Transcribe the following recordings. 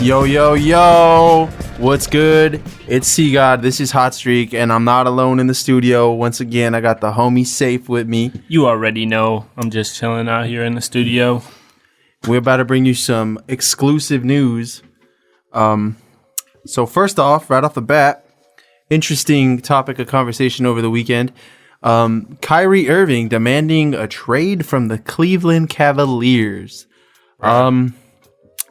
Yo, yo, yo. What's good? It's C-God. This is Hot Streak, and I'm not alone in the studio. Once again, I got the homie Saif with me. You already know. I'm just chilling out here in the studio. We're about to bring you some exclusive news. So first off, right off the bat, interesting topic of conversation over the weekend. Kyrie Irving demanding a trade from the Cleveland Cavaliers.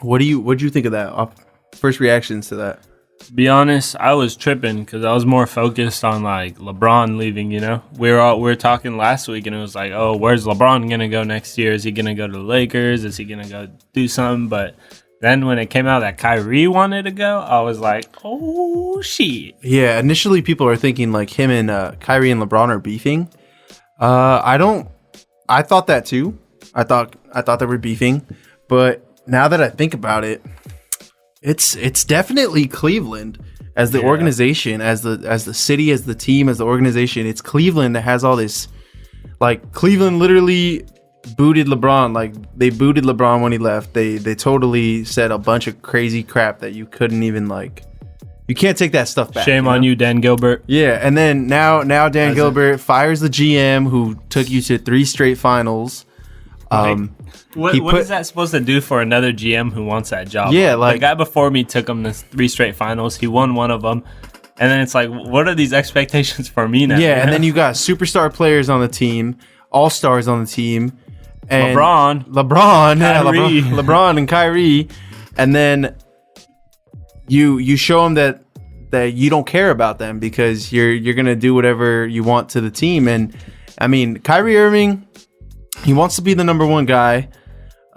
What'd you think of that? First reactions to that? To be honest, I was tripping because I was more focused on like LeBron leaving. You know, we were talking last week, and it was like, oh, where's LeBron gonna go next year? Is he gonna go to the Lakers? Is he gonna go do something? But then when it came out that Kyrie wanted to go, I was like, oh shit. Yeah, initially people are thinking like him and Kyrie and LeBron are beefing. I thought that too. I thought they were beefing, but now that I think about it, it's definitely Cleveland as the organization, as the city, as the team, as the organization. It's Cleveland that has all this. Like, Cleveland literally booted LeBron. Like, they booted LeBron when he left. They totally said a bunch of crazy crap that you couldn't even like. You can't take that stuff back. Shame on you, Dan Gilbert. Yeah, and then now Dan Gilbert fires the GM who took you to 3 straight finals. What is that supposed to do for another GM who wants that job? Yeah, the guy before me took him to 3 straight finals. He won one of them. And then it's like, what are these expectations for me now? Yeah, and then you got superstar players on the team, all-stars on the team. And LeBron, LeBron and Kyrie. And then you show them that you don't care about them because you're going to do whatever you want to the team. And, I mean, Kyrie Irving, he wants to be the number one guy.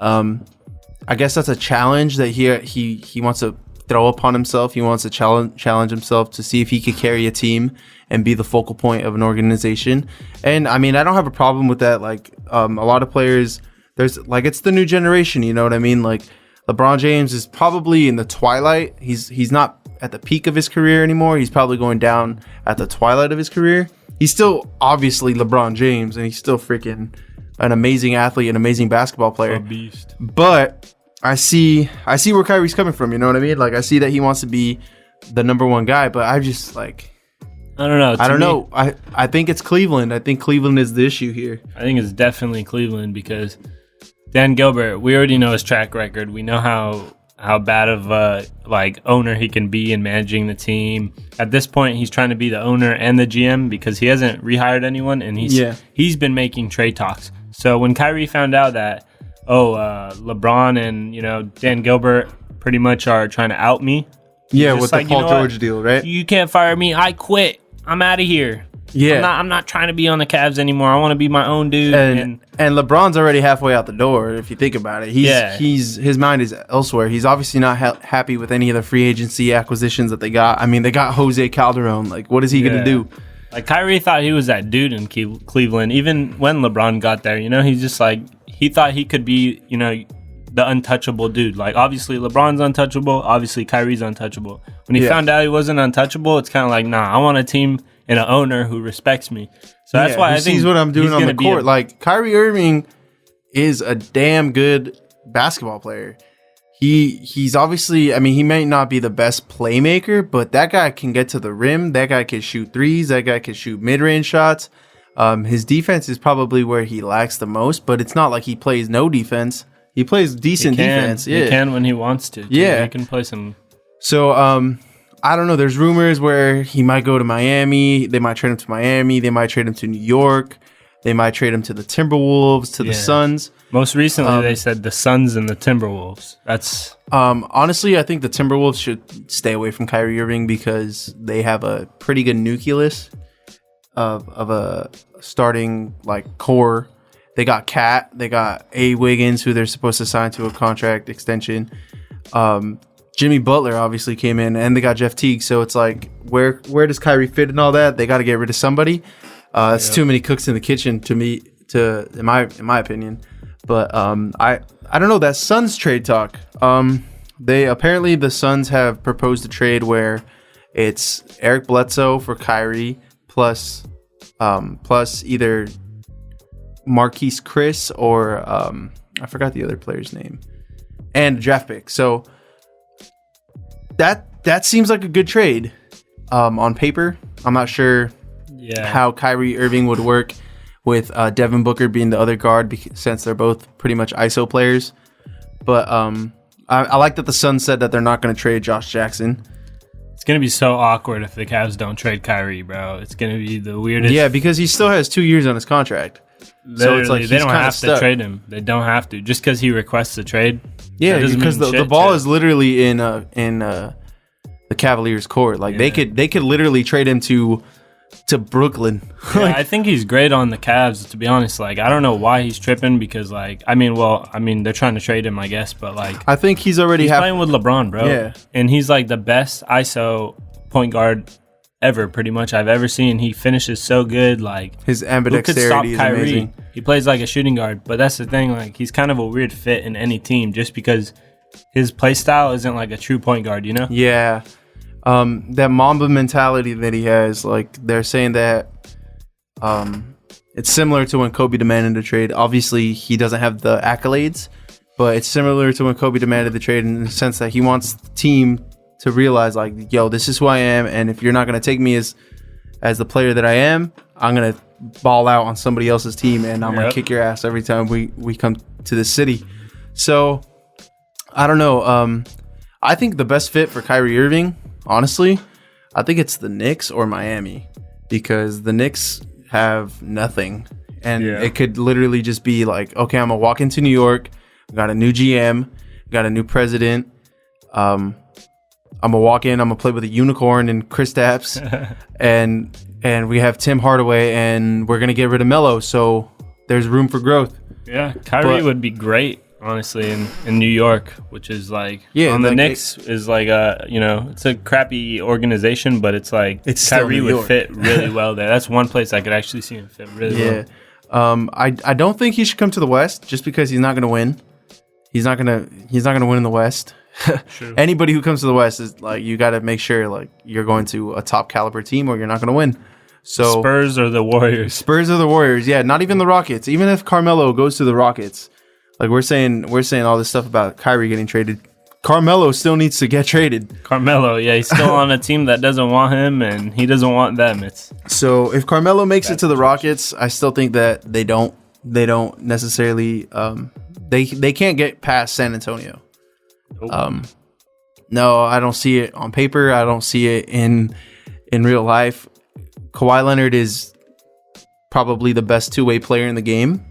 I guess that's a challenge that he wants to throw upon himself. He wants to challenge himself to see if he could carry a team and be the focal point of an organization. And I mean, I don't have a problem with that. Like, a lot of players, there's like, it's the new generation. You know what I mean? Like, LeBron James is probably in the twilight. He's not at the peak of his career anymore. He's probably going down at the twilight of his career. He's still obviously LeBron James, and he's still freaking an amazing athlete, an amazing basketball player. A beast. But I see where Kyrie's coming from, you know what I mean? Like, I see that he wants to be the number one guy, but I just like, I don't know. I don't know. I think it's Cleveland. I think Cleveland is the issue here. I think it's definitely Cleveland because Dan Gilbert, we already know his track record. We know how bad of a owner he can be in managing the team. At this point, he's trying to be the owner and the GM because he hasn't rehired anyone, and he's been making trade talks. So when Kyrie found out that LeBron and Dan Gilbert pretty much are trying to out me, with the Paul George deal, right? You can't fire me. I quit. I'm out of here. Yeah, I'm not trying to be on the Cavs anymore. I want to be my own dude. And LeBron's already halfway out the door. If you think about it, his mind is elsewhere. He's obviously not happy with any of the free agency acquisitions that they got. I mean, they got Jose Calderon. Like, what is he gonna do? Like, Kyrie thought he was that dude in Cleveland. Even when LeBron got there, he's just like, he thought he could be, the untouchable dude. Like, obviously LeBron's untouchable. Obviously Kyrie's untouchable. When he found out he wasn't untouchable, it's kind of like, nah, I want a team and an owner who respects me. So that's why I think sees what I'm doing on the court. Like, Kyrie Irving is a damn good basketball player. He's obviously, I mean, he may not be the best playmaker, but that guy can get to the rim. That guy can shoot threes. That guy can shoot mid-range shots. His defense is probably where he lacks the most, but it's not like he plays no defense. He plays decent defense. Yeah, he can when he wants to. Yeah, he can play some. So, I don't know. There's rumors where he might go to Miami. They might trade him to Miami. They might trade him to New York. They might trade him to the Timberwolves, to the Suns. Most recently, they said the Suns and the Timberwolves. That's honestly, I think the Timberwolves should stay away from Kyrie Irving because they have a pretty good nucleus of a starting core. They got Cat, they got A. Wiggins, who they're supposed to sign to a contract extension. Jimmy Butler obviously came in, and they got Jeff Teague. So it's like, where does Kyrie fit in all that? They got to get rid of somebody. It's too many cooks in the kitchen in my opinion. But I don't know, that Suns trade talk. The Suns have proposed a trade where it's Eric Bledsoe for Kyrie plus either Marquise Chris or I forgot the other player's name, and a draft pick. So That seems like a good trade. On paper, I'm not sure how Kyrie Irving would work with Devin Booker being the other guard, since they're both pretty much ISO players. But I like that the Suns said that they're not going to trade Josh Jackson. It's going to be so awkward if the Cavs don't trade Kyrie, bro. It's going to be the weirdest. Yeah, because he still has 2 years on his contract. Literally, so it's like they don't have to trade him. They don't have to. Just because he requests a trade. Yeah, because the ball is literally in the Cavaliers' court. Like they could literally trade him to Brooklyn. Yeah, I think he's great on the Cavs, to be honest. Like, I don't know why he's tripping, because they're trying to trade him, I guess, but like I think he's playing with LeBron, bro. Yeah. And he's like the best ISO point guard ever, pretty much I've ever seen. He finishes so good. Like, his ambidexterity is amazing. He plays like a shooting guard, but that's the thing. Like, he's kind of a weird fit in any team, just because his play style isn't like a true point guard, you know? Yeah. That Mamba mentality that he has, like they're saying that it's similar to when Kobe demanded the trade. Obviously, he doesn't have the accolades, but it's similar to when Kobe demanded the trade in the sense that he wants the team to realize, like, yo, this is who I am, and if you're not going to take me as the player that I am, I'm going to ball out on somebody else's team, and I'm going to kick your ass every time we come to this city. So, I don't know. I think the best fit for Kyrie Irving, honestly, I think it's the Knicks or Miami, because the Knicks have nothing, and it could literally just be like, okay, I'm gonna walk into New York, got a new GM, got a new president, I'm gonna walk in, I'm gonna play with a unicorn and Kristaps, and we have Tim Hardaway, and we're gonna get rid of Melo, so there's room for growth. Yeah, Kyrie would be great, honestly, in New York, which is like, on the Knicks is like it's a crappy organization, but it's like Kyrie would fit really well there. That's one place I could actually see him fit really well. I don't think he should come to the West, just because he's not going to win. He's not going to win in the West. Anybody who comes to the West is like, you got to make sure like you're going to a top caliber team or you're not going to win. So Spurs or the Warriors. Yeah, not even the Rockets. Even if Carmelo goes to the Rockets, like we're saying all this stuff about Kyrie getting traded, Carmelo still needs to get traded. Carmelo, yeah, he's still on a team that doesn't want him, and he doesn't want them. So if Carmelo makes it to the Rockets, I still think that they don't necessarily they can't get past San Antonio. Nope. No, I don't see it on paper. I don't see it in real life. Kawhi Leonard is probably the best two-way player in the game.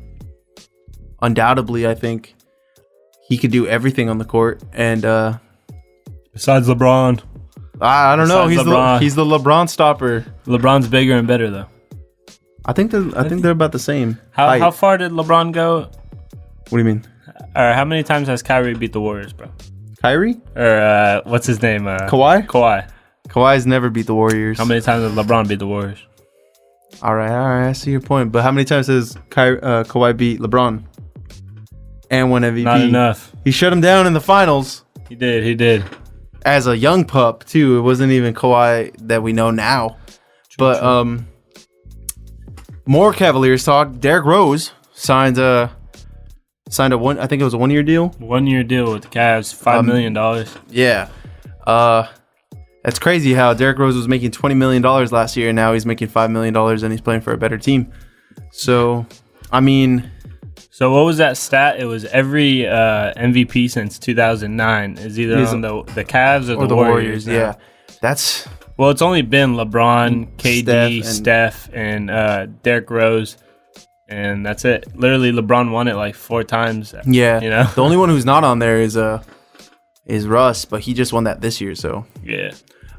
Undoubtedly, I think he could do everything on the court. And besides LeBron, I don't know. He's the LeBron stopper. LeBron's bigger and better, though. I think they're about the same. How far did LeBron go? What do you mean? Or how many times has Kyrie beat the Warriors, bro? Kyrie? Or what's his name? Kawhi? Kawhi's never beat the Warriors. How many times has LeBron beat the Warriors? All right, I see your point. But how many times has Kawhi beat LeBron? And won MVP? Not enough. He shut him down in the finals. He did. As a young pup, too. It wasn't even Kawhi that we know now. True. More Cavaliers talk. Derrick Rose signed a one. I think it was a 1 year deal. 1 year deal with the Cavs, $5 million. Yeah. That's crazy how Derrick Rose was making $20 million last year, and now he's making $5 million, and he's playing for a better team. So, I mean... So what was that stat? It was every MVP since 2009 is either on the Cavs or the Warriors. Yeah, that's... Well, it's only been LeBron, KD, Steph, and Derrick Rose, and that's it. Literally, LeBron won it like 4 times. Yeah, you know, the only one who's not on there is Russ, but he just won that this year. So yeah.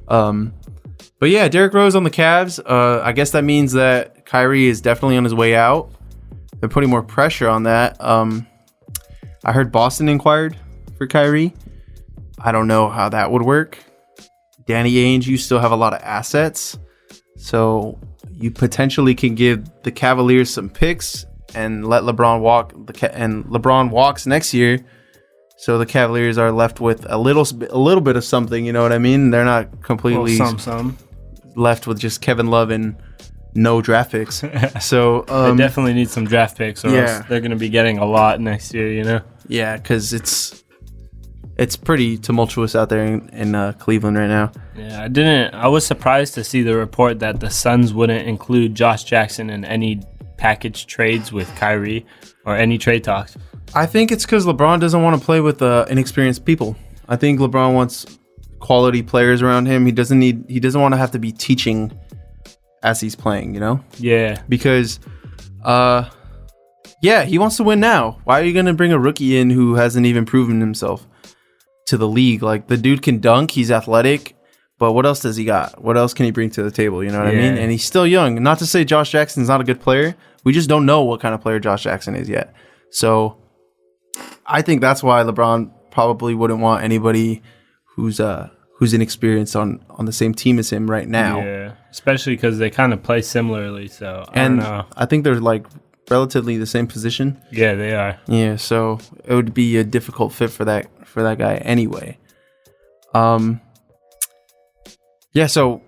But yeah, Derrick Rose on the Cavs. I guess that means that Kyrie is definitely on his way out. They're putting more pressure on that. I heard Boston inquired for Kyrie. I don't know how that would work. Danny Ainge, you still have a lot of assets, so you potentially can give the Cavaliers some picks and let LeBron walk. And LeBron walks next year, so the Cavaliers are left with a little bit of something. You know what I mean? They're not completely left with just Kevin Love and no draft picks. So they definitely need some draft picks, or else they're going to be getting a lot next year. You know? Yeah, because it's it's pretty tumultuous out there in Cleveland right now. Yeah, I was surprised to see the report that the Suns wouldn't include Josh Jackson in any package trades with Kyrie or any trade talks. I think it's because LeBron doesn't want to play with inexperienced people. I think LeBron wants quality players around him. He doesn't want to have to be teaching as he's playing, you know? Yeah. Because, he wants to win now. Why are you going to bring a rookie in who hasn't even proven himself to the league? Like, the dude can dunk. He's athletic. But what else does he got? What else can he bring to the table? You know what I mean? And he's still young. Not to say Josh Jackson's not a good player. We just don't know what kind of player Josh Jackson is yet. So I think that's why LeBron probably wouldn't want anybody who's inexperienced on the same team as him right now. Yeah, especially because they kind of play similarly. So I don't know. I think they're like relatively the same position. Yeah, they are. Yeah, so it would be a difficult fit for that guy anyway. Yeah, so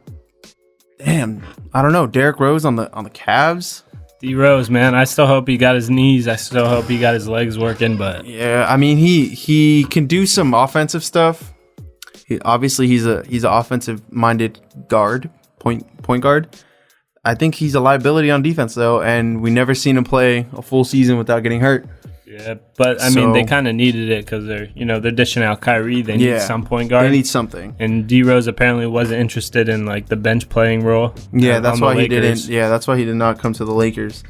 damn, I don't know. Derrick Rose on the Cavs. D Rose, man, I still hope he got his knees. I still hope he got his legs working. But yeah, I mean he can do some offensive stuff. He's an offensive minded guard, point guard. I think he's a liability on defense though, and we never seen him play a full season without getting hurt. Yeah, but I mean they kind of needed it because they're dishing out Kyrie. They need some point guard. They need something. And D Rose apparently wasn't interested in like the bench playing role. Yeah, that's why he didn't. Yeah, that's why he did not come to the Lakers.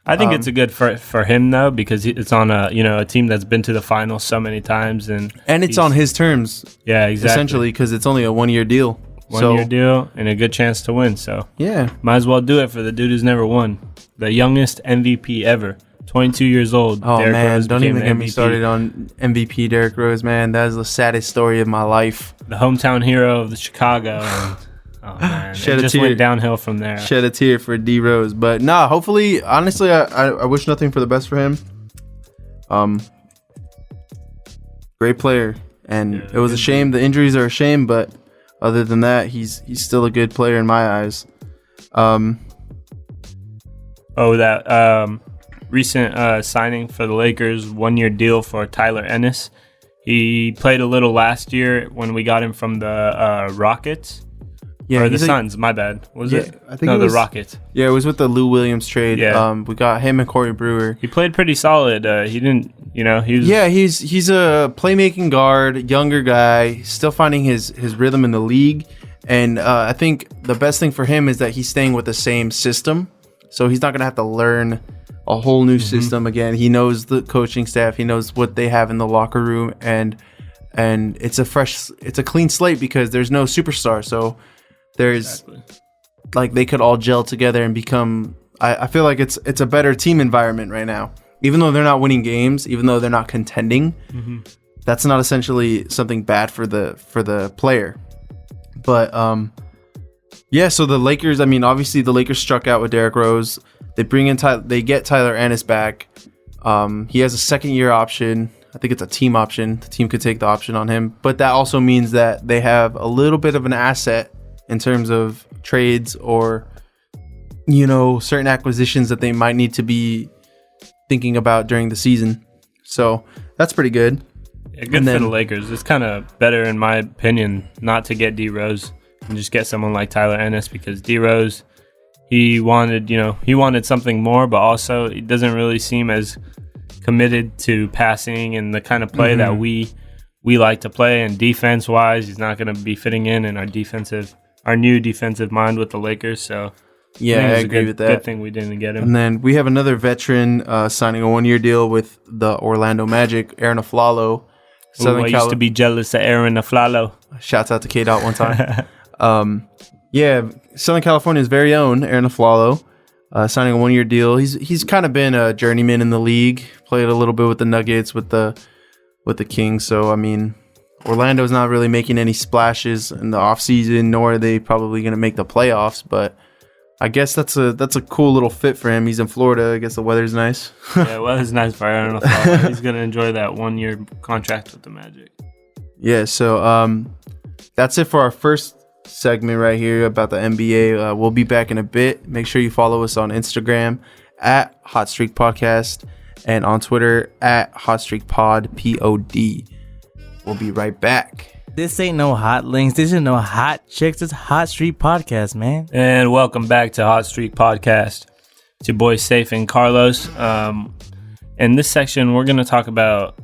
I think it's a good for him though because it's on a team that's been to the finals so many times and it's on his terms. Yeah, exactly. Essentially, because it's only a 1-year deal. One-year deal and a good chance to win. So yeah, might as well do it for the dude who's never won. The youngest MVP ever. 22 years old. Oh, Derrick man. Rose Don't even get MVP. me started on MVP Derrick Rose, man. That is the saddest story of my life. The hometown hero of the Chicago. And, oh, man. It just went downhill from there. Shed a tear for D Rose. But, hopefully, honestly, I wish nothing for the best for him. Great player. And it was a shame. The injuries are a shame, but other than that, he's still a good player in my eyes. Recent signing for the Lakers, 1-year deal for Tyler Ennis. He played a little last year when we got him from the Rockets. Yeah, or the Suns, my bad. Was it? I think the Rockets. Yeah, it was with the Lou Williams trade. Yeah. We got him and Corey Brewer. He played pretty solid. He didn't, he was... Yeah, he's a playmaking guard, younger guy, still finding his rhythm in the league. And I think the best thing for him is that he's staying with the same system. So he's not going to have to learn a whole new system again. He knows the coaching staff. He knows what they have in the locker room, and it's a clean slate because there's no superstar. So there's like they could all gel together and become. I feel like it's a better team environment right now. Even though they're not winning games, even though they're not contending, that's not essentially something bad for the player. But so the Lakers. I mean, obviously the Lakers struck out with Derrick Rose. They bring in they get Tyler Ennis back. He has a 2nd-year option. I think it's a team option. The team could take the option on him, but that also means that they have a little bit of an asset in terms of trades or certain acquisitions that they might need to be thinking about during the season. So that's pretty good. Yeah, good for the Lakers. It's kind of better, in my opinion, not to get D Rose and just get someone like Tyler Ennis because D Rose. He wanted something more, but also it doesn't really seem as committed to passing and the kind of play that we like to play. And defense-wise, he's not going to be fitting in our new defensive mind with the Lakers. So yeah, I agree with that. Good thing we didn't get him. And then we have another veteran signing a 1-year deal with the Orlando Magic, Aaron Aflalo. I used to be jealous of Aaron Aflalo. Shouts out to K-Dot one time. Yeah, Southern California's very own Aaron Aflalo, signing a 1-year deal. He's kind of been a journeyman in the league. Played a little bit with the Nuggets, with the Kings. So I mean, Orlando's not really making any splashes in the offseason, nor are they probably going to make the playoffs. But I guess that's a cool little fit for him. He's in Florida. I guess the weather's nice. Yeah, weather's nice for Aaron Aflalo. He's going to enjoy that 1-year contract with the Magic. Yeah. So that's it for our first segment right here about the NBA. We'll be back in a bit. Make sure you follow us on Instagram at Hot Streak Podcast and on Twitter at Hot Streak Pod, POD. We'll be right back. This ain't no hot links. This ain't no hot chicks. It's Hot Street Podcast, man. And welcome back to Hot Streak Podcast. It's your boys Saif and Carlos. In this section, we're going to talk about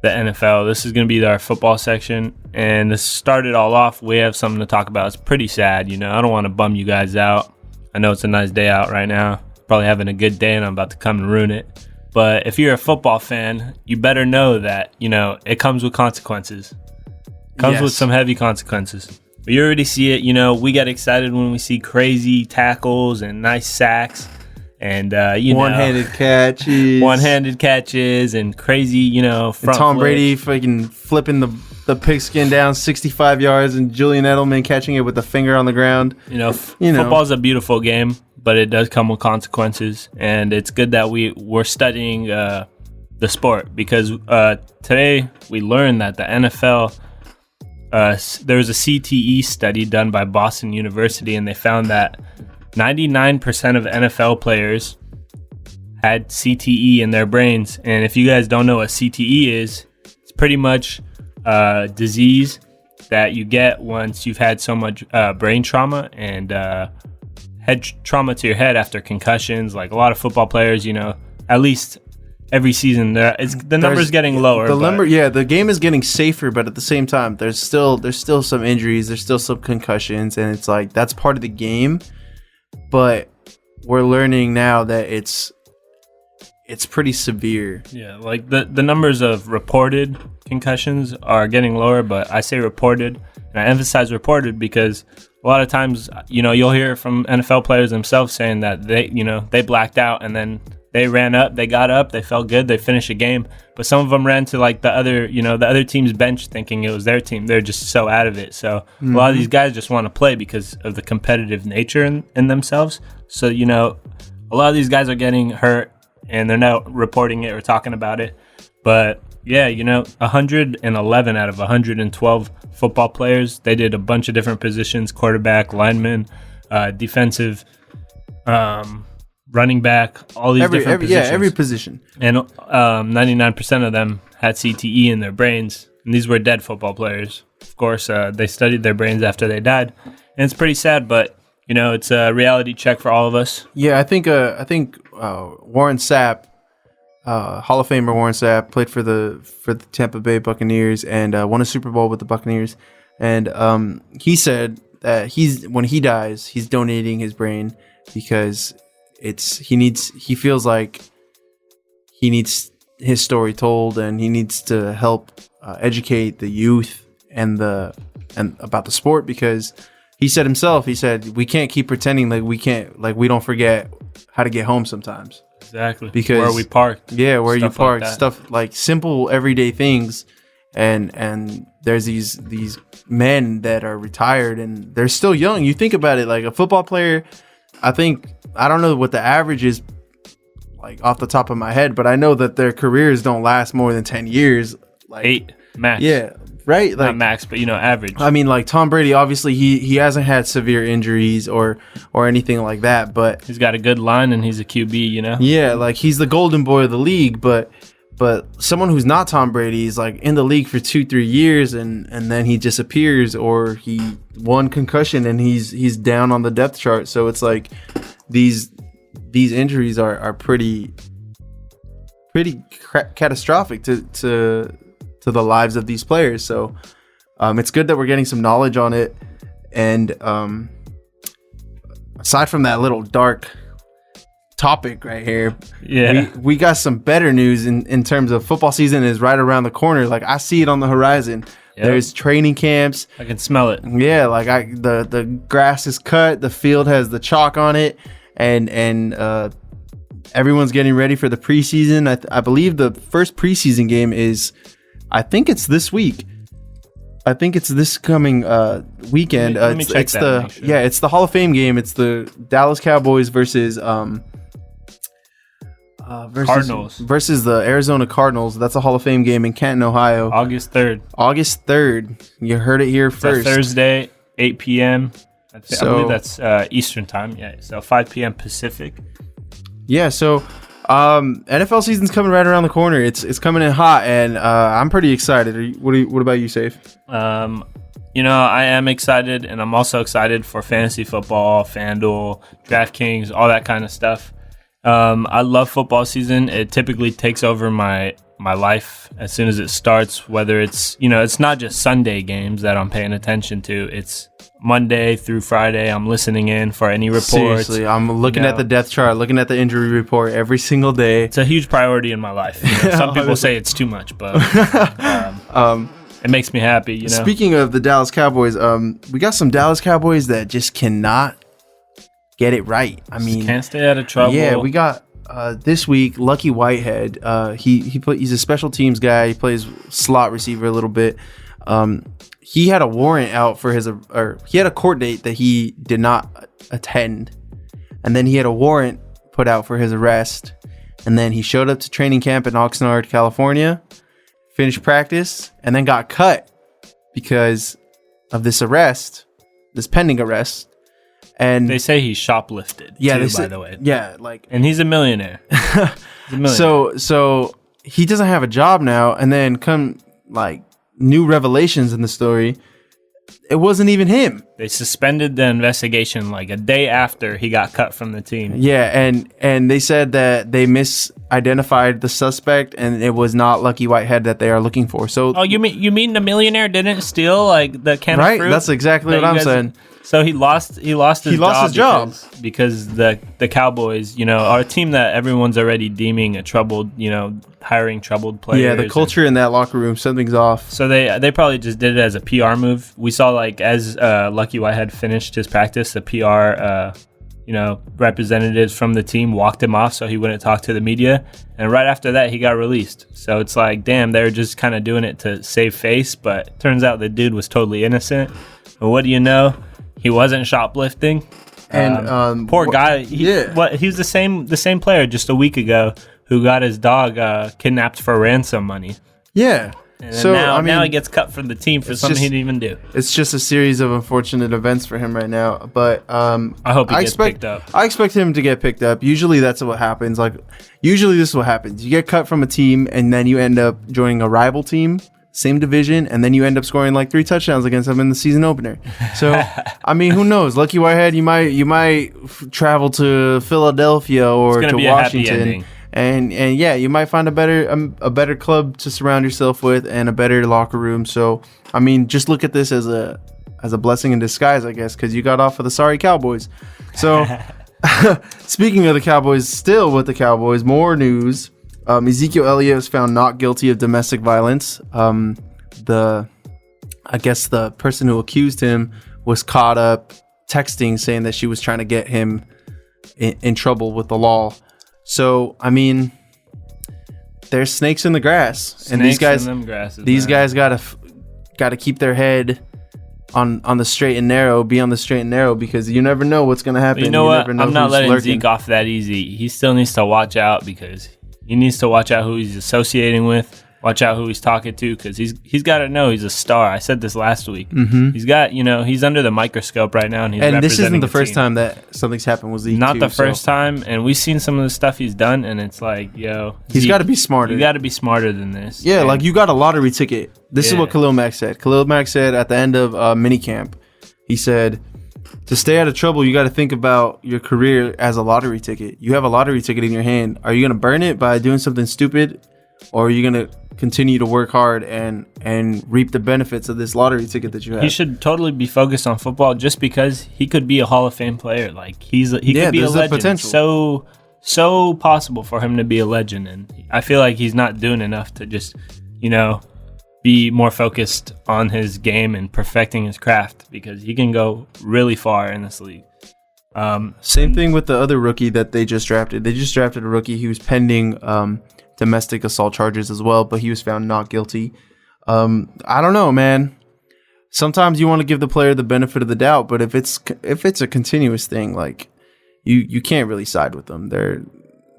the NFL. This is going to be our football section. And to start it all off, we have something to talk about. It's pretty sad, I don't want to bum you guys out. I know it's a nice day out right now. Probably having a good day, and I'm about to come and ruin it. But if you're a football fan, you better know that, it comes with consequences. Comes with some heavy consequences. But you already see it, we get excited when we see crazy tackles and nice sacks and one-handed catches and crazy, front and Tom flips. Brady fucking flipping the pigskin down 65 yards and Julian Edelman catching it with a finger on the ground. Football's a beautiful game, but it does come with consequences, and it's good that we're studying the sport because today we learned that the NFL there was a CTE study done by Boston University, and they found that 99% of NFL players had CTE in their brains. And if you guys don't know what CTE is, it's pretty much a disease that you get once you've had so much brain trauma and head trauma to your head after concussions. Like a lot of football players, at least every season, the number's getting lower. The game is getting safer, but at the same time, there's still some injuries, there's still some concussions, and it's like that's part of the game. But we're learning now that it's pretty severe. Yeah, like the numbers of reported concussions are getting lower, but I say reported, and I emphasize reported because a lot of times, you'll hear from NFL players themselves saying that they blacked out and then they ran up, they got up, they felt good, they finished a game. But some of them ran to like the other team's bench thinking it was their team. They're just so out of it. So a lot of these guys just want to play because of the competitive nature in themselves. So, a lot of these guys are getting hurt and they're not reporting it or talking about it. But yeah, 111 out of 112 football players, they did a bunch of different positions: quarterback, lineman, defensive, running back, all these different positions. Yeah, every position. And 99% of them had CTE in their brains. And these were dead football players. Of course, they studied their brains after they died. And it's pretty sad, but, it's a reality check for all of us. Yeah, I think Warren Sapp, Hall of Famer Warren Sapp, played for the Tampa Bay Buccaneers and won a Super Bowl with the Buccaneers. And he said that when he dies, he's donating his brain because he feels like he needs his story told, and he needs to help educate the youth and about the sport, because he said himself, we can't keep pretending like we don't forget how to get home sometimes. Exactly. Because where we parked. Yeah, where you parked, like stuff like simple everyday things. And there's these men that are retired and they're still young. You think about it, like a football player, I don't know what the average is, like off the top of my head, but I know that their careers don't last more than 10 years. Like 8 max. Yeah, right? Like, not max, but average. I mean, like Tom Brady, obviously he hasn't had severe injuries or anything like that, but he's got a good line and he's a QB, Yeah, like he's the golden boy of the league, but someone who's not Tom Brady is like in the league for 2-3 years and then he disappears, or he one concussion and he's down on the depth chart. So it's like these injuries are pretty catastrophic to the lives of these players. So it's good that we're getting some knowledge on it. And aside from that little dark topic right here, we got some better news in terms of football season is right around the corner. Like I see it on the horizon. Yep. There's training camps. I can smell it. Yeah, like the grass is cut, the field has the chalk on it, and everyone's getting ready for the preseason. I believe the first preseason game is, I think it's this week. I think it's this coming weekend. Let me check that. Sure. Yeah, it's the Hall of Fame game. It's the Dallas Cowboys versus Cardinals versus the Arizona Cardinals. That's a Hall of Fame game in Canton, Ohio. August 3rd. You heard it here first. Thursday, 8 p.m. I believe that's Eastern time. Yeah, so 5 p.m. Pacific. Yeah, so NFL season's coming right around the corner. It's coming in hot, and I'm pretty excited. What about you, Saif? I am excited, and I'm also excited for fantasy football, FanDuel, DraftKings, all that kind of stuff. I love football season. It typically takes over my life as soon as it starts, whether it's, it's not just Sunday games that I'm paying attention to. It's Monday through Friday. I'm listening in for any reports. Seriously, I'm looking at the depth chart, looking at the injury report every single day. It's a huge priority in my life. Some people say it's too much, but it makes me happy. Speaking of the Dallas Cowboys, we got some Dallas Cowboys that just cannot get it right. I mean, just can't stay out of trouble. Yeah, we got this week Lucky Whitehead. He's a special teams guy. He plays slot receiver a little bit. He had a warrant out for he had a court date that he did not attend, and then he had a warrant put out for his arrest, and then he showed up to training camp in Oxnard, California, finished practice, and then got cut because of this pending arrest. And they say he shoplifted. Yeah, by the way. Yeah, and he's a millionaire. So he doesn't have a job now, and then come new revelations in the story. It wasn't even him. They suspended the investigation a day after he got cut from the team. Yeah, and they said that they misidentified the suspect, and it was not Lucky Whitehead that they are looking for. So, you mean the millionaire didn't steal the can of fruit? Right, that's exactly what I'm saying. So he lost his job because the Cowboys, are a team that everyone's already deeming a troubled, hiring troubled players. Yeah, the culture in that locker room, something's off. So they probably just did it as a PR move. We saw as Lucky Whitehead finished his practice, the PR representatives from the team walked him off so he wouldn't talk to the media. And right after that, he got released. So it's damn, they're just kind of doing it to save face. But it turns out the dude was totally innocent. But what do you know? He wasn't shoplifting. And poor guy. He was the same player just a week ago who got his dog kidnapped for ransom money. Yeah. And so now he gets cut from the team for something he didn't even do. It's just a series of unfortunate events for him right now. But I hope he gets picked up. I expect him to get picked up. Usually that's what happens. Usually this is what happens. You get cut from a team, and then you end up joining a rival team, same division, and then you end up scoring 3 touchdowns against them in the season opener. So I mean, who knows? Lucky Whitehead, you might travel to Philadelphia or to Washington. And yeah, you might find a better club to surround yourself with and a better locker room. So I mean, just look at this as a blessing in disguise, I guess, because you got off of the sorry Cowboys. So speaking of the Cowboys, still with the Cowboys, more news. Ezekiel Elliott was found not guilty of domestic violence. I guess the person who accused him was caught up texting saying that she was trying to get him in trouble with the law. So, I mean, there's snakes in the grass, and these guys gotta keep their head on the straight and narrow, be on the straight and narrow, because you never know what's gonna happen. But you know what? I'm not letting Zeke off that easy. He still needs to watch out, because he needs to watch out who he's associating with. Watch out who he's talking to, because he's got to know he's a star. I said this last week. Mm-hmm. He's got, he's under the microscope right now, and this isn't the first time that something's happened with Zeke. Not the first time, and we've seen some of the stuff he's done, and it's he's got to be smarter. You got to be smarter than this. Yeah, you got a lottery ticket. This is what Khalil Mack said. Khalil Mack said at the end of minicamp, he said, to stay out of trouble, you got to think about your career as a lottery ticket. You have a lottery ticket in your hand. Are you going to burn it by doing something stupid, or are you going to continue to work hard and reap the benefits of this lottery ticket that you have? He should totally be focused on football, just because he could be a Hall of Fame player. He could be a legend. Potential. So possible for him to be a legend, and I feel like he's not doing enough to just be more focused on his game and perfecting his craft, because he can go really far in this league. Same thing with the other rookie that they just drafted. They just drafted a rookie. He was pending domestic assault charges as well, but he was found not guilty. I don't know, man. Sometimes you want to give the player the benefit of the doubt, but if it's a continuous thing, you can't really side with them.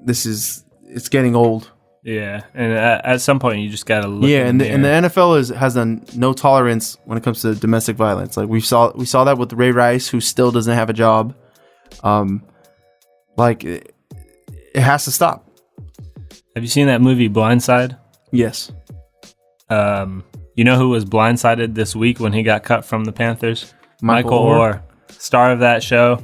It's getting old. Yeah, and at some point you just gotta look. Yeah, and the NFL has a no tolerance when it comes to domestic violence. We saw that with Ray Rice, who still doesn't have a job. It has to stop. Have you seen that movie Blindside? Yes. You know who was blindsided this week when he got cut from the Panthers? Michael Orr, star of that show.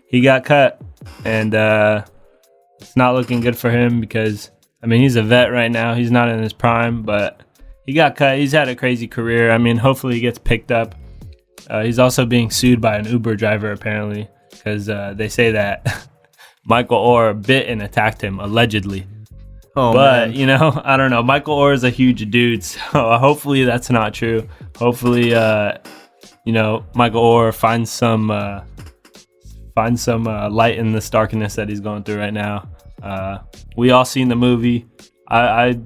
He got cut, and it's not looking good for him because, I mean, he's a vet right now. He's not in his prime, but he got cut. He's had a crazy career. I mean, hopefully he gets picked up. He's also being sued by an Uber driver, apparently, because they say that Michael Orr bit and attacked him, allegedly. Oh, but, man. you know, I don't know. Michael Orr is a huge dude, so hopefully that's not true. Hopefully, you know, Michael Orr finds some light in this darkness that he's going through right now. We all seen the movie. I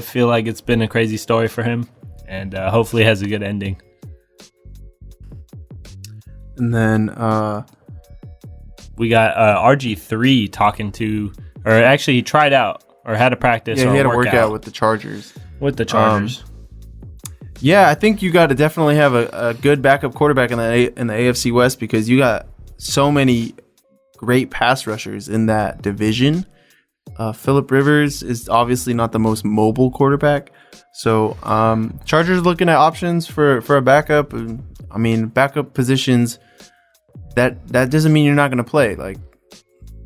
feel like it's been a crazy story for him, and hopefully it has a good ending. And then we got RG3 talking to, or actually he tried out or had a practice. yeah, or he had a a workout with the Chargers. Yeah, I think you got to definitely have a good backup quarterback in the AFC West because you got so many great pass rushers in that division. Phillip Rivers is obviously not the most mobile quarterback, so Chargers looking at options for a backup. I mean, backup positions that doesn't mean you're not going to play. Like,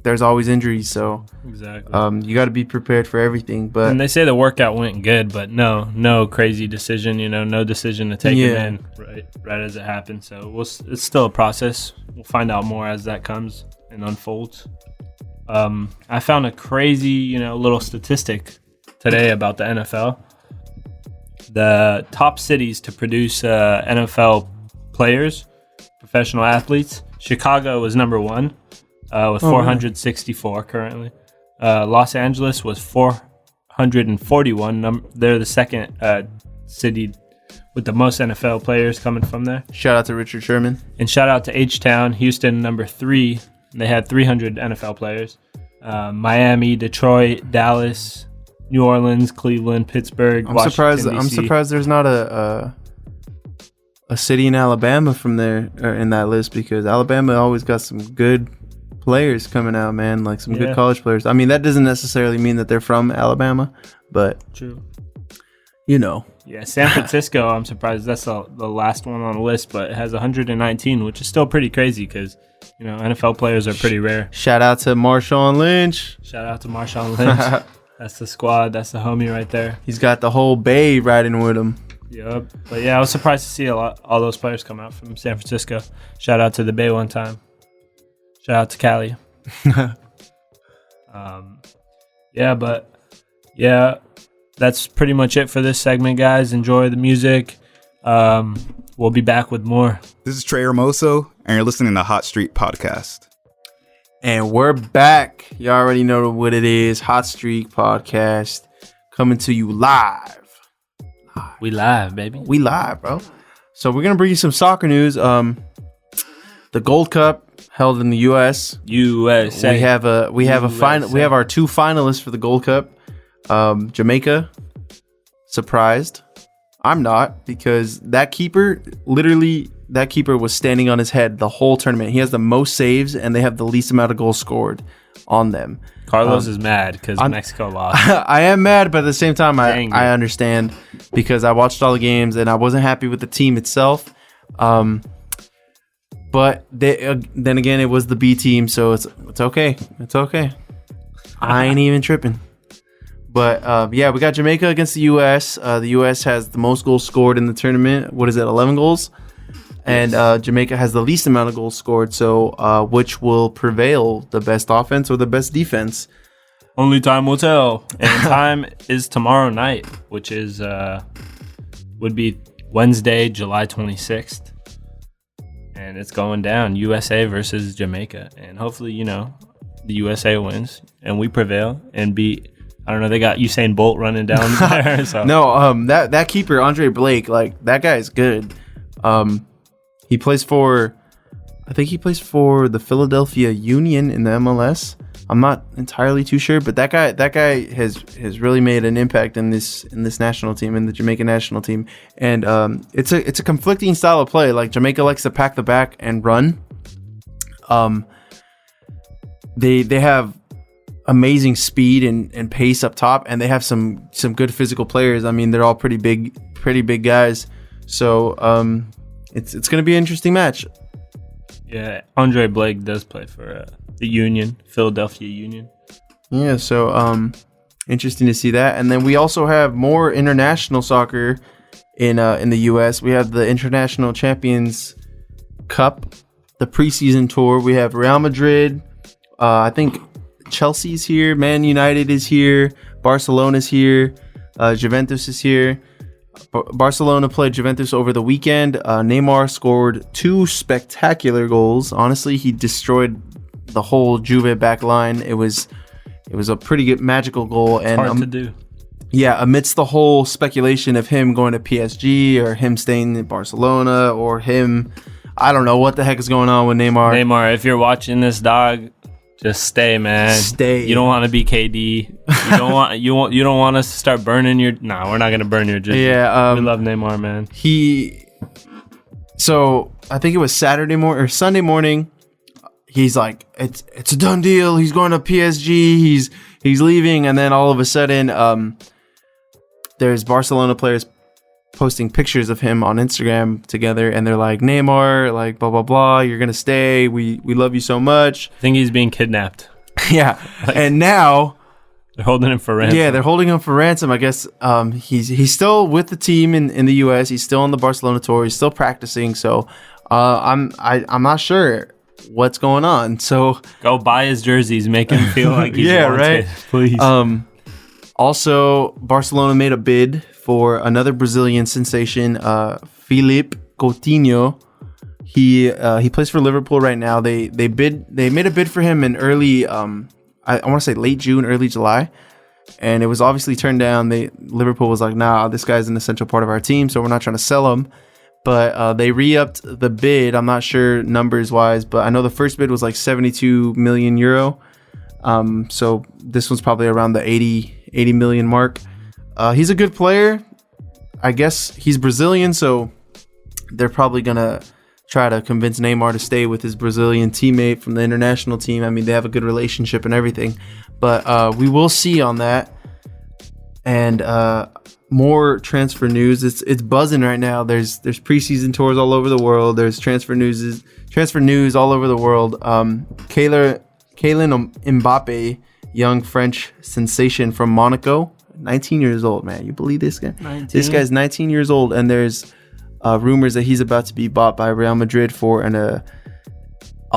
there's always injuries, so exactly. You got to be prepared for everything. But and they say the workout went good, but no crazy decision. You know, no decision to take him in right as it happened. So it's still a process. We'll find out more as that comes and unfolds. I found a crazy, little statistic today about the NFL. The top cities to produce NFL players, professional athletes. Chicago was number one with 464 currently. Los Angeles was 441. They're the second city with the most NFL players coming from there. Shout out to Richard Sherman. And shout out to H-Town, Houston, number 3. They had 300 NFL players. Miami, Detroit, Dallas, New Orleans, Cleveland, Pittsburgh, Washington, I'm DC. surprised there's not a city in Alabama from there or in that list because Alabama always got some good players coming out, man. Like some good college players. I mean, that doesn't necessarily mean that they're from Alabama, but True. Yeah, San Francisco, I'm surprised that's the last one on the list, but it has 119, which is still pretty crazy because, NFL players are pretty rare. Shout out to Marshawn Lynch. Shout out to Marshawn Lynch. That's the squad. That's the homie right there. He's got the whole Bay riding with him. Yep. But yeah, I was surprised to see all those players come out from San Francisco. Shout out to the Bay one time. Shout out to Cali. That's pretty much it for this segment, guys. Enjoy the music. We'll be back with more. This is Trey Hermoso, and you're listening to Hot Street Podcast. And we're back. You already know what it is. Hot Streak Podcast coming to you live. We live, baby. We live, bro. So we're going to bring you some soccer news. The Gold Cup held in the U.S. USA. We have a final. We have our 2 finalists for the Gold Cup. Jamaica, surprised. I'm not, because that keeper was standing on his head the whole tournament. He has the most saves, and they have the least amount of goals scored on them. Carlos is mad because Mexico lost. I am mad, but at the same time, I understand because I watched all the games and I wasn't happy with the team itself. But then again, it was the B team, so it's okay. It's okay. I ain't even tripping. But we got Jamaica against the U.S. The U.S. has the most goals scored in the tournament. What is it, 11 goals? And Jamaica has the least amount of goals scored. So which will prevail, the best offense or the best defense? Only time will tell. And time is tomorrow night, which is would be Wednesday, July 26th. And it's going down, USA versus Jamaica. And hopefully, the USA wins and we prevail and beat. I don't know. They got Usain Bolt running down there. So. No, that keeper Andre Blake, like that guy is good. He plays for the Philadelphia Union in the MLS. I'm not entirely too sure, but that guy has really made an impact in this national team, in the Jamaican national team. And it's a conflicting style of play. Like Jamaica likes to pack the back and run. They have amazing speed and pace up top, and they have some good physical players. I mean, they're all pretty big guys. So it's going to be an interesting match. Yeah, Andre Blake does play for the Philadelphia Union. Yeah, so interesting to see that. And then we also have more international soccer in the U.S. We have the International Champions Cup, the preseason tour. We have Real Madrid. I think Chelsea's here. Man United is here. Barcelona's here. Juventus is here. Barcelona played Juventus over the weekend. Neymar scored 2 spectacular goals. Honestly, he destroyed the whole Juve back line. It was a pretty good magical goal. And hard to do. Yeah, amidst the whole speculation of him going to PSG or him staying in Barcelona or him, I don't know what the heck is going on with Neymar. Neymar, if you're watching this, dog, just stay, man. Stay. You don't want to be KD. You don't want us to start burning your. Nah, we're not gonna burn your jersey. Yeah, we love Neymar, man. So I think it was Sunday morning. He's like, it's a done deal. He's going to PSG. He's leaving, and then all of a sudden, there's Barcelona players posting pictures of him on Instagram together, and they're like, Neymar, like blah blah blah, you're gonna stay. We love you so much. I think he's being kidnapped. Yeah, and now they're holding him for ransom. Yeah, they're holding him for ransom. I guess he's still with the team in the U.S. He's still on the Barcelona tour. He's still practicing. So I'm not sure what's going on. So go buy his jerseys, make him feel like he's wanted, right? Please. Also, Barcelona made a bid for another Brazilian sensation, Philippe Coutinho. He plays for Liverpool right now. They made a bid for him in early I want to say late June, early July, and it was obviously turned down. Liverpool was like, nah, this guy's an essential part of our team, so we're not trying to sell him. But they re-upped the bid. I'm not sure numbers wise, but I know the first bid was like 72 million euro. So this one's probably around the 80 million mark. He's a good player. I guess he's Brazilian, so they're probably gonna try to convince Neymar to stay with his Brazilian teammate from the international team. I mean, they have a good relationship and everything, but we will see on that. And more transfer news. It's buzzing right now. There's preseason tours all over the world. There's transfer news all over the world. Kylian Mbappe, young French sensation from Monaco, 19 years old, man. You believe this guy? 19? This guy's 19 years old, and there's rumors that he's about to be bought by Real Madrid for a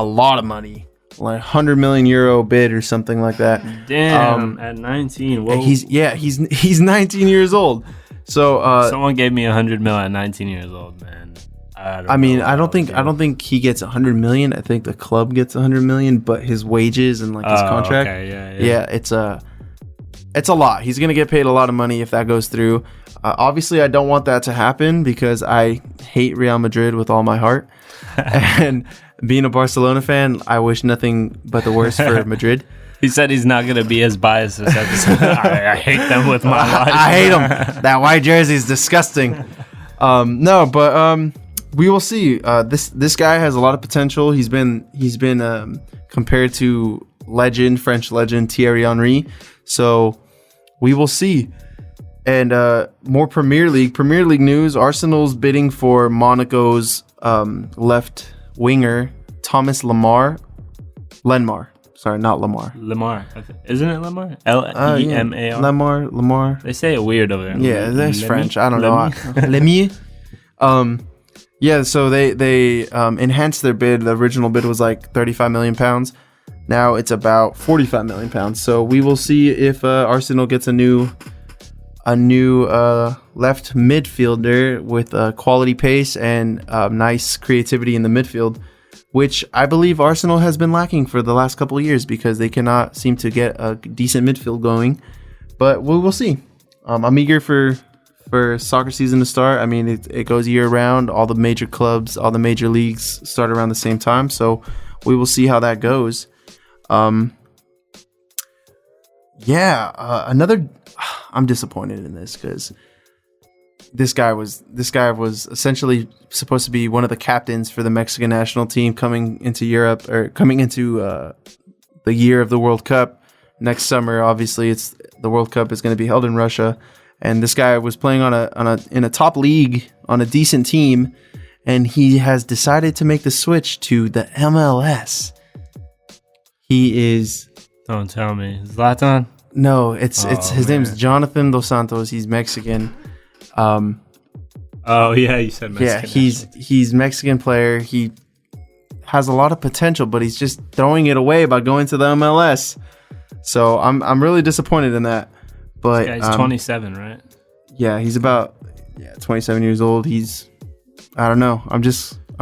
lot of money, like 100 million euro bid or something like that. Damn, at 19. Whoa. He's 19 years old. So someone gave me 100 mil at 19 years old, man. I don't think he gets 100 million. I think the club gets 100 million, but his wages and like his contract. Okay, yeah, it's a lot. He's gonna get paid a lot of money if that goes through. Obviously, I don't want that to happen because I hate Real Madrid with all my heart. And being a Barcelona fan, I wish nothing but the worst for Madrid. He said he's not going to be as biased this episode. I hate them with my life. I hate them. That white jersey is disgusting. We will see. This guy has a lot of potential. He's been compared to French legend Thierry Henry. So we will see. And more Premier League news. Arsenal's bidding for Monaco's left winger Thomas Lemar. Sorry, not Lamar. Lemar. Isn't it Lemar? Lemar. Lemar. They say it weird over there. Yeah, that's French. I don't know. Lemmy. Yeah, so they enhanced their bid. The original bid was like 35 million pounds. Now it's about 45 million pounds. So we will see if Arsenal gets a new left midfielder with quality pace and nice creativity in the midfield, which I believe Arsenal has been lacking for the last couple of years because they cannot seem to get a decent midfield going. But we will see. I'm eager for soccer season to start. I mean, it goes year round. All the major clubs, all the major leagues start around the same time. So we will see how that goes. I'm disappointed in this because this guy was essentially supposed to be one of the captains for the Mexican national team coming into Europe or coming into the year of the World Cup. next summer. Obviously, it's the World Cup is going to be held in Russia, and this guy was playing in a top league on a decent team, and he has decided to make the switch to the MLS. He is. Don't tell me, Zlatan. No, it's his name's Jonathan Dos Santos. He's Mexican. Oh yeah, you said Mexican. Yeah, he's Mexican player. He has a lot of potential, but he's just throwing it away by going to the MLS. So I'm really disappointed in that. But this guy's 27, right? Yeah, he's about 27 years old. I don't know. I'm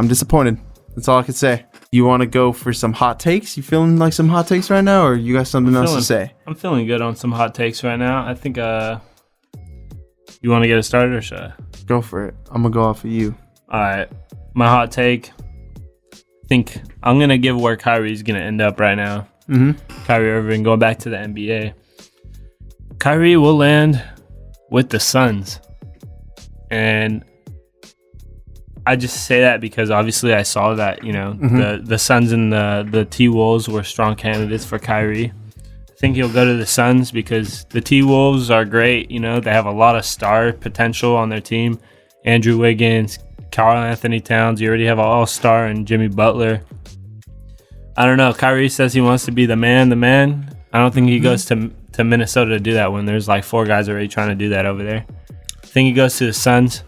disappointed. That's all I could say. You want to go for some hot takes? You feeling like some hot takes right now, or you got something else to say? I'm feeling good on some hot takes right now. I think you want to get it started, or should I? Go for it. I'm gonna go off of you. All right, my hot take. I think I'm gonna give where Kyrie's gonna end up right now. Kyrie Irving going back to the NBA. Kyrie will land with the Suns, and I just say that because obviously I saw that the Suns and the T-Wolves were strong candidates for Kyrie. I think he'll go to the Suns because the T-Wolves are great. They have a lot of star potential on their team. Andrew Wiggins, Karl Anthony Towns. You already have an all-star and Jimmy Butler. I don't know. Kyrie says he wants to be the man. I don't think he goes to Minnesota to do that when there's like 4 guys already trying to do that over there. I think he goes to the Suns.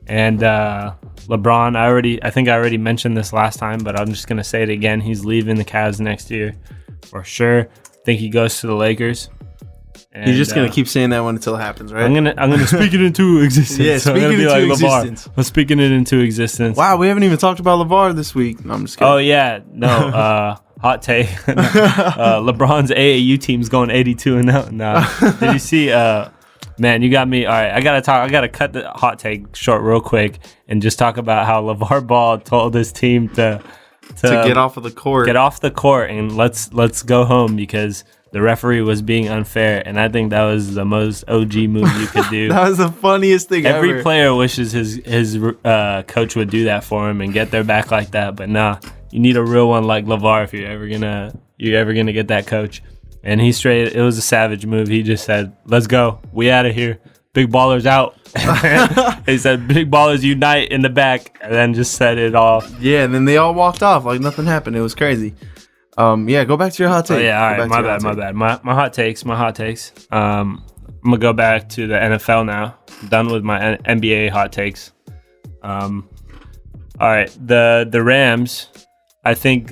And LeBron, I think I already mentioned this last time, but I'm just going to say it again. He's leaving the Cavs next year for sure. I think he goes to the Lakers. And, you're just going to keep saying that one until it happens, right? I'm gonna speak it into existence. Yeah, speak it into existence. I'm speaking it into existence. Wow, we haven't even talked about LeVar this week. No, I'm just kidding. Oh, yeah. No, hot take. LeBron's AAU team's going 82-0. No. Did you see... Man, you got me. All right, I gotta cut the hot take short real quick and just talk about how LeVar Ball told his team to get off of the court. Get off the court and let's go home because the referee was being unfair, and I think that was the most OG move you could do. That was the funniest thing ever. Every player wishes his coach would do that for him and get their back like that, but nah, you need a real one like LeVar if you're ever gonna get that coach. And it was a savage move. He just said, let's go. We out of here. Big ballers out. He said, big ballers unite in the back. And then just said it all. Yeah, and then they all walked off like nothing happened. It was crazy. Yeah, go back to your hot take. Oh, yeah, all right. My bad. My hot takes. I'm going to go back to the NFL now. I'm done with my NBA hot takes. All right. The Rams, I think...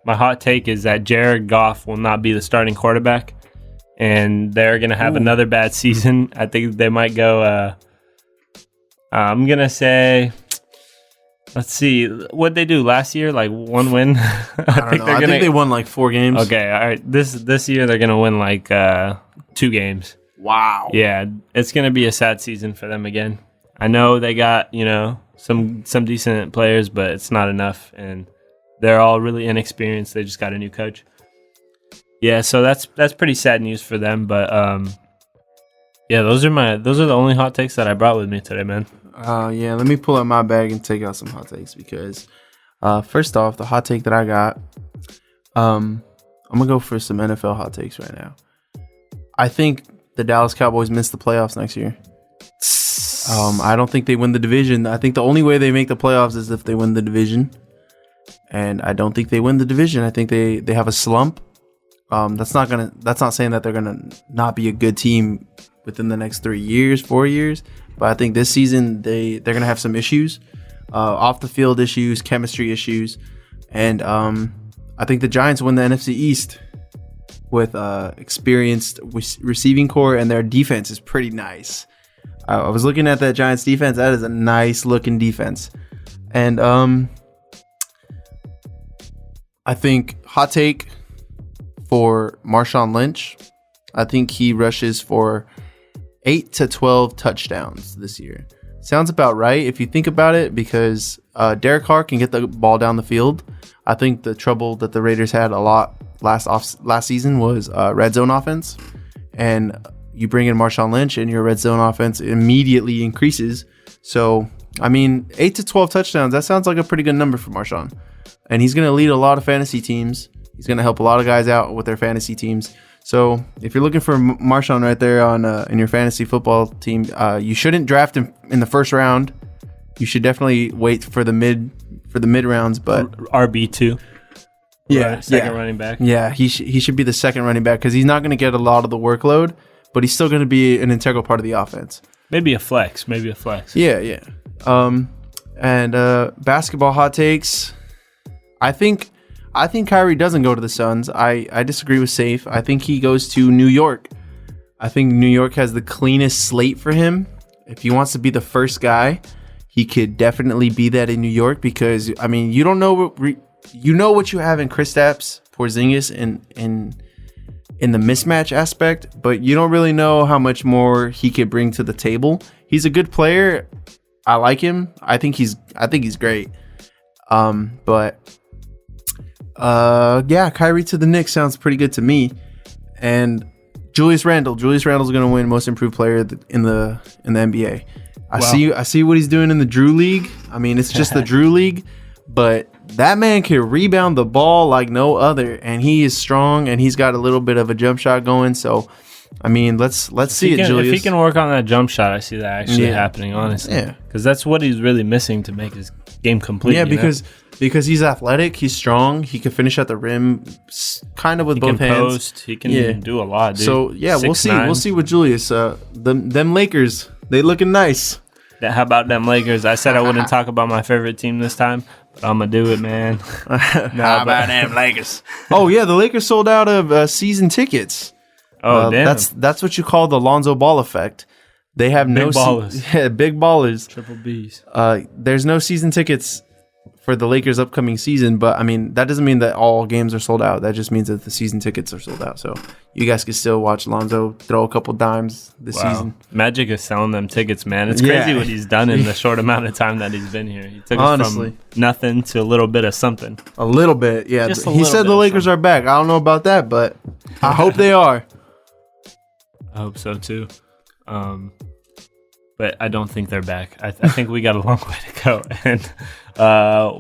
my hot take is that Jared Goff will not be the starting quarterback, and they're going to have another bad season. I think they might go, I'm going to say, let's see, what'd they do last year? Like 1 win? I think they won like 4 games. Okay, all right. This year they're going to win like 2 games. Wow. Yeah, it's going to be a sad season for them again. I know they got, some decent players, but it's not enough, and they're all really inexperienced. They just got a new coach. Yeah, so that's pretty sad news for them. But yeah, those are the only hot takes that I brought with me today, man. Yeah, let me pull out my bag and take out some hot takes because first off, the hot take that I got, I'm gonna go for some NFL hot takes right now. I think the Dallas Cowboys miss the playoffs next year. I don't think they win the division. I think the only way they make the playoffs is if they win the division. And I don't think they win the division. I think they have a slump. That's not saying that they're gonna not be a good team within the next 3 years, 4 years. But I think this season they're gonna have some issues, off the field issues, chemistry issues, and I think the Giants win the NFC East with experienced receiving core, and their defense is pretty nice. I was looking at that Giants defense. That is a nice looking defense, and I think hot take for Marshawn Lynch. I think he rushes for 8 to 12 touchdowns this year. Sounds about right if you think about it, because Derek Carr can get the ball down the field. I think the trouble that the Raiders had a lot last season was red zone offense, and you bring in Marshawn Lynch and your red zone offense immediately increases. So, I mean, 8 to 12 touchdowns, that sounds like a pretty good number for Marshawn. And he's going to lead a lot of fantasy teams. He's going to help a lot of guys out with their fantasy teams. So if you're looking for Marshawn right there on in your fantasy football team, you shouldn't draft him in the first round. You should definitely wait for the mid rounds. But RB2. Yeah, second running back. Yeah, he should be the second running back because he's not going to get a lot of the workload, but he's still going to be an integral part of the offense. Maybe a flex. Yeah. And basketball hot takes. I think Kyrie doesn't go to the Suns. I disagree with Saif. I think he goes to New York. I think New York has the cleanest slate for him. If he wants to be the first guy, he could definitely be that in New York because, I mean, you don't know what you have in Kristaps Porzingis in the mismatch aspect, but you don't really know how much more he could bring to the table. He's a good player. I like him. I think he's great. Kyrie to the Knicks sounds pretty good to me. And Julius Randle's going to win Most Improved Player in the NBA. I see what he's doing in the Drew League. I mean, it's just the Drew League, but that man can rebound the ball like no other, and he is strong, and he's got a little bit of a jump shot going. So, I mean, let's see it, Julius. If he can work on that jump shot, I see that actually happening, honestly. Yeah, because that's what he's really missing to make his game complete. Yeah, because he's athletic, he's strong, he can finish at the rim, kind of with both hands. He can do a lot, dude. So yeah, 6'9". We'll see with Julius. Them Lakers, they looking nice. How about them Lakers? I said I wouldn't talk about my favorite team this time, but I'm going to do it, man. How about them Lakers? Oh, yeah, the Lakers sold out of season tickets. Oh, damn. That's what you call the Lonzo Ball effect. They have big ballers. Big ballers. Triple Bs. There's no season tickets for the Lakers' upcoming season, but I mean that doesn't mean that all games are sold out. That just means that the season tickets are sold out. So you guys can still watch Lonzo throw a couple dimes this season. Magic is selling them tickets, man. It's crazy what he's done in the short amount of time that he's been here. He took us from nothing to a little bit of something. A little bit, yeah. He said the Lakers are back. I don't know about that, but I hope they are. I hope so too. But I don't think they're back. I think we got a long way to go, and I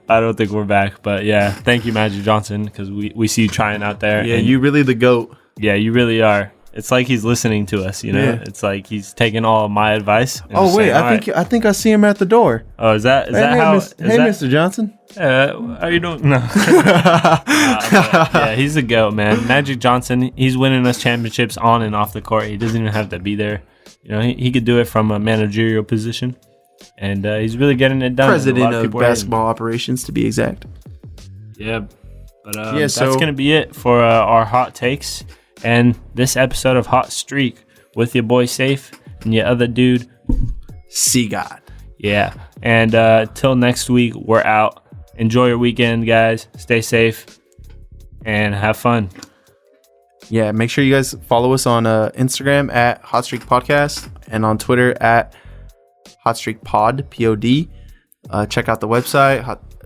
don't think we're back. But yeah, thank you, Magic Johnson, because we see you trying out there. Yeah, you really the GOAT. Yeah, you really are. It's like he's listening to us, you know. Yeah. It's like he's taking all of my advice. Oh wait, I think I see him at the door. Oh, is that how? Mr. Johnson. How are you doing? No. Yeah, he's a GOAT, man. Magic Johnson. He's winning us championships on and off the court. He doesn't even have to be there. You know, he could do it from a managerial position, and he's really getting it done. President of basketball operations, to be exact. Yeah, but that's going to be it for our hot takes and this episode of Hot Streak with your boy Saif and your other dude, C-God. Yeah, and till next week, we're out. Enjoy your weekend, guys. Stay safe and have fun. Yeah, make sure you guys follow us on Instagram at Hot Streak Podcast and on Twitter at Hot Streak Pod, P-O-D. Check out the website,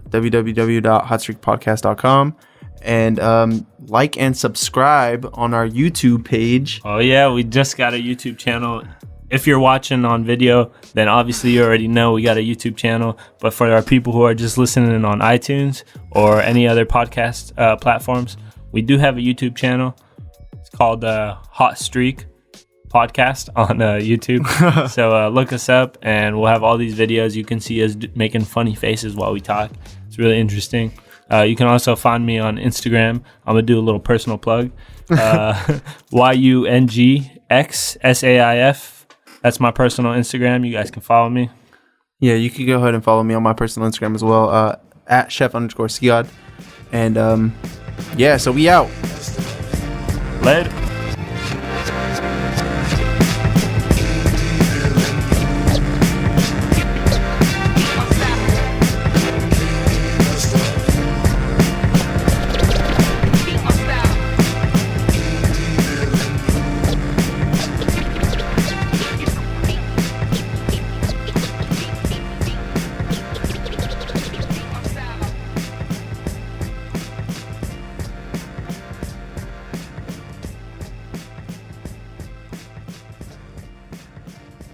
www.hotstreakpodcast.com. And like and subscribe on our YouTube page. Oh, yeah, we just got a YouTube channel. If you're watching on video, then obviously you already know we got a YouTube channel. But for our people who are just listening on iTunes or any other podcast platforms, we do have a YouTube channel. Called Hot Streak Podcast on YouTube. So look us up and we'll have all these videos. You can see us making funny faces while we talk. It's really interesting. You can also find me on Instagram. I'm going to do a little personal plug. YUNGXSAIF. That's my personal Instagram. You guys can follow me. Yeah, you can go ahead and follow me on my personal Instagram as well. At chef_Sigad. And so we out. Later.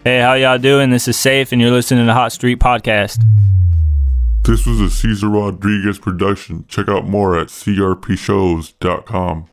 Hey, how y'all doing? This is Saif, and you're listening to Hot Street Podcast. This was a Cesar Rodriguez production. Check out more at crpshows.com.